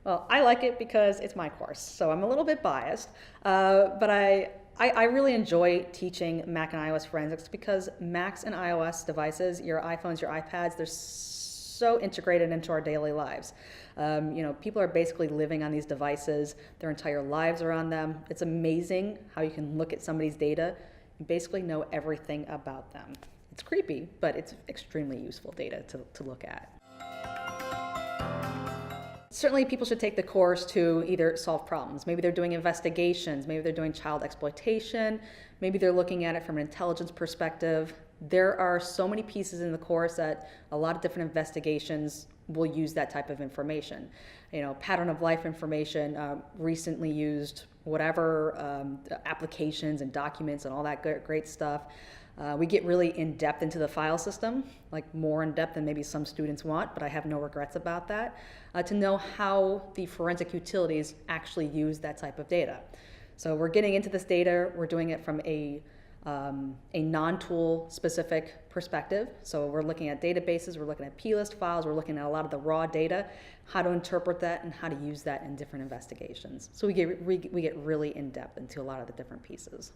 Well, I like it because it's my course, so I'm a little bit biased, but I really enjoy teaching Mac and iOS forensics because Macs and iOS devices, your iPhones, your iPads, they're so integrated into our daily lives. People are basically living on these devices. Their entire lives are on them. It's amazing how you can look at somebody's data and basically know everything about them. It's creepy, but it's extremely useful data to look at. Certainly people should take the course to either solve problems. Maybe they're doing investigations, maybe they're doing child exploitation, maybe they're looking at it from an intelligence perspective. There are so many pieces in the course that a lot of different investigations will use that type of information. Pattern of life information, recently used whatever, applications and documents and all that great stuff. We get really in depth into the file system, like more in depth than maybe some students want, but I have no regrets about that, to know how the forensic utilities actually use that type of data. So we're getting into this data, we're doing it from a non-tool specific perspective. So we're looking at databases, we're looking at plist files, we're looking at a lot of the raw data, how to interpret that and how to use that in different investigations. So we get really in depth into a lot of the different pieces.